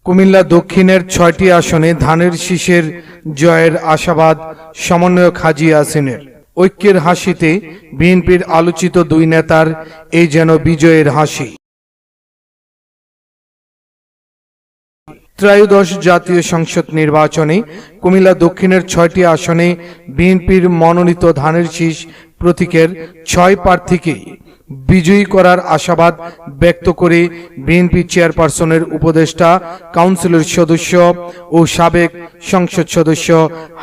কুমিল্লা দক্ষিণের ৬টি আসনে ধানের শীষের জয়ের আশাবাদ সমন্বয়ক হাজী ইয়াসিনের। ঐক্যের হাসিতে বিএনপির আলোচিত দুই নেতার এই যেন বিজয়ের হাসি। ত্রয়োদশ জাতীয় সংসদ নির্বাচনে কুমিল্লা দক্ষিণের ৬টি আসনে বিএনপির মনোনীত ধানের শীষ প্রতীকের ৬ প্রার্থীকে বিজয়ী করার আশাবাদ ব্যক্ত করে বিএনপি চেয়ারপারসনের উপদেষ্টা কাউন্সিলের সদস্য ও সাবেক সংসদ সদস্য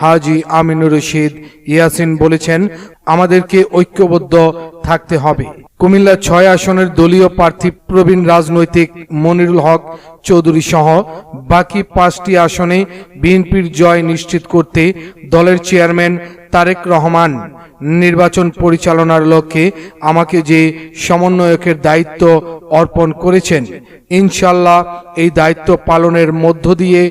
হাজী আমিনুর রশিদ ইয়াসিন বলেছেন, আমাদেরকে ঐক্যবদ্ধ থাকতে হবে। কুমিল্লা ৬ আসনের দলীয় প্রার্থী প্রবীণ রাজনৈতিক মনিরুল হক চৌধুরী সহ বাকি ৫টি আসনে বিএনপির জয় নিশ্চিত করতে দলের চেয়ারম্যান তারেক রহমান নির্বাচন পরিচালনার লক্ষ্যে আমাকে যে সমন্বয়কের দায়িত্ব অর্পণ করেছেন, ইনশাআল্লাহ এই দায়িত্ব পালনের মধ্য দিয়ে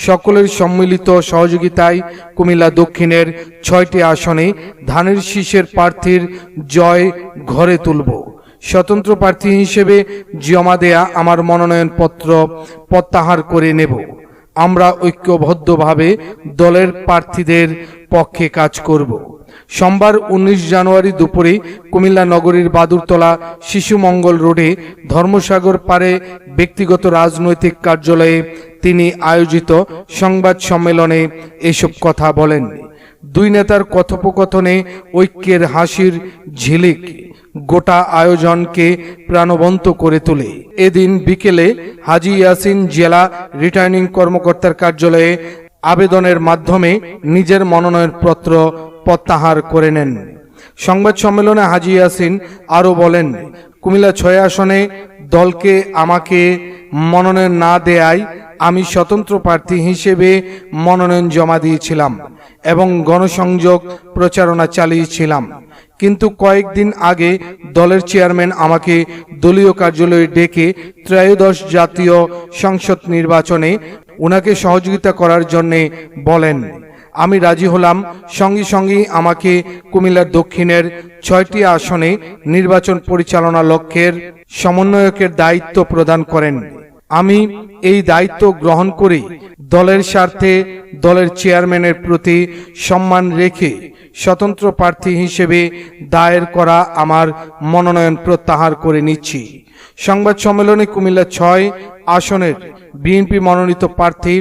সকলের সম্মিলিত সহযোগিতায় কুমিল্লা দক্ষিণের ৬টি আসনে ধানের শীষের প্রার্থীর জয় ঘরে তুলব। স্বতন্ত্র প্রার্থী হিসেবে জমা দেয়া আমার মনোনয়নপত্র প্রত্যাহার করে নেব। আমরা ঐক্যবদ্ধভাবে দলের প্রার্থীদের পক্ষে কাজ করব। সোমবার ১৯ জানুয়ারি দুপুরে কুমিল্লা নগরীর বাদুরতলা শিশু মঙ্গল রোডে ধর্মসাগর পারে ব্যক্তিগত রাজনৈতিক কার্যালয়ে তিনি আয়োজিত সংবাদ সম্মেলনে এসব কথা বলেন। দুই নেতার কথোপকথনে ঐক্যের হাসির ঝিলিক গোটা আয়োজনকে প্রাণবন্ত করে তোলে। এদিন বিকেলে হাজী ইয়াসিন জেলা রিটার্নিং কর্মকর্তার কার্যালয়ে আবেদনের মাধ্যমে নিজের মনোনয়নপত্র প্রত্যাহার করে নেন। সংবাদ সম্মেলনে হাজী ইয়াসিন আরও বলেন, কুমিল্লা ৬ আসনে দলকে আমাকে মনোনয়ন না দেয়ায় আমি স্বতন্ত্র প্রার্থী হিসেবে মনোনয়ন জমা দিয়েছিলাম এবং গণসংযোগ প্রচারণা চালিয়েছিলাম। কিন্তু কয়েকদিন আগে দলের চেয়ারম্যান আমাকে দলীয় কার্যালয়ে ডেকে ত্রয়োদশ জাতীয় সংসদ নির্বাচনে ওনাকে সহযোগিতা করার জন্য বলেন। আমি রাজি হলাম। সঙ্গে সঙ্গেই আমাকে কুমিল্লার দক্ষিণের ৬টি আসনে নির্বাচন পরিচালনা লক্ষ্যের সমন্বয়কের দায়িত্ব প্রদান করেন। আমি এই দায়িত্ব গ্রহণ করে দলের স্বার্থে দলের চেয়ারম্যানের প্রতি সম্মান রেখে স্বতন্ত্র প্রার্থী হিসেবে দায়ের করা আমার মনোনয়ন প্রত্যাহার করে নিচ্ছি। সংবাদ সম্মেলনে কুমিল্লা ৬ আসনের বিএনপি মনোনীত প্রার্থী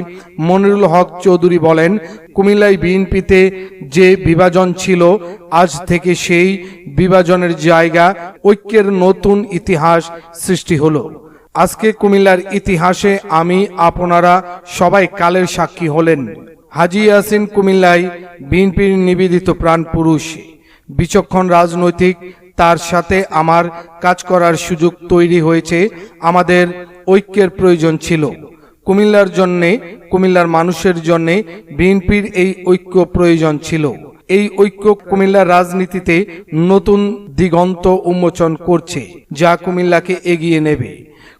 মনিরুল হক চৌধুরী বলেন, কুমিল্লায় বিএনপিতে যে বিভাজন ছিল, আজ থেকে সেই বিভাজনের জায়গা ঐক্যের নতুন ইতিহাস সৃষ্টি হলো। আজকে কুমিল্লার ইতিহাসে আমি আপনারা সবাই কালের সাক্ষী হলেন। হাজী ইয়াসিন কুমিল্লায় বিএনপির নিবেদিত প্রাণ পুরুষ, বিচক্ষণ রাজনৈতিক। তার সাথে আমার কাজ করার সুযোগ তৈরি হয়েছে। আমাদের ঐক্যের প্রয়োজন ছিল। কুমিল্লার জন্যে, কুমিল্লার মানুষের জন্যে বিএনপির এই ঐক্য প্রয়োজন ছিল। এই ঐক্য কুমিল্লার রাজনীতিতে নতুন দিগন্ত উন্মোচন করছে, যা কুমিল্লাকে এগিয়ে নেবে।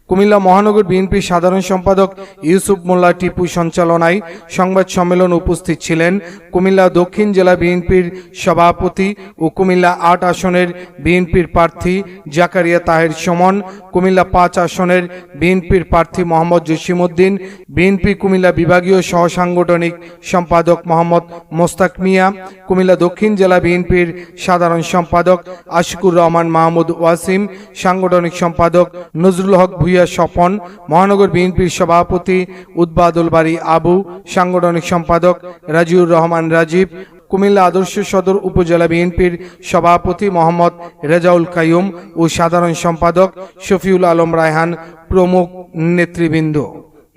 কুমিল্লা মহানগর বিএনপির সাধারণ সম্পাদক ইউসুফ মোল্লা টিপু সঞ্চালনায় সংবাদ সম্মেলন উপস্থিত ছিলেন কুমিল্লা দক্ষিণ জেলা বিএনপির সভাপতি ও কুমিল্লা ৮ আসনের বিএনপির প্রার্থী জাকারিয়া তাহের সুমন, কুমিল্লা ৫ আসনের বিএনপির প্রার্থী মোহাম্মদ জসিমউদ্দিন, বিএনপি কুমিল্লা বিভাগীয় সহ সাংগঠনিক সম্পাদক মোহাম্মদ মোস্তাক মিয়া, কুমিল্লা দক্ষিণ জেলা বিএনপির সাধারণ সম্পাদক আশিকুর রহমান মাহমুদ ওয়াসিম, সাংগঠনিক সম্পাদক নজরুল হক ভূঁইয়া স্বপন, মহানগর বিএনপির সভাপতি উদ্বাদুল বারী আবু, সাংগঠনিক সম্পাদক রাজিউর রহমান রাজীব, কুমিল্লা আদর্শ সদর উপজেলা বিএনপির সভাপতি মোহাম্মদ রেজাউল কাইয়ুম ও সাধারণ সম্পাদক শফিউল আলম রায়হান প্রমুখ নেতৃবৃন্দ।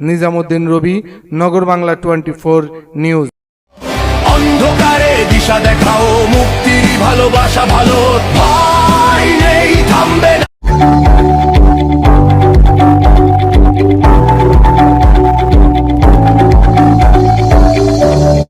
নিজামুদ্দিন রবি, নগর বাংলা 24 নিউজ। অন্ধকারে দিশা দেখাও, মুক্তির ভালোবাসা ভালো।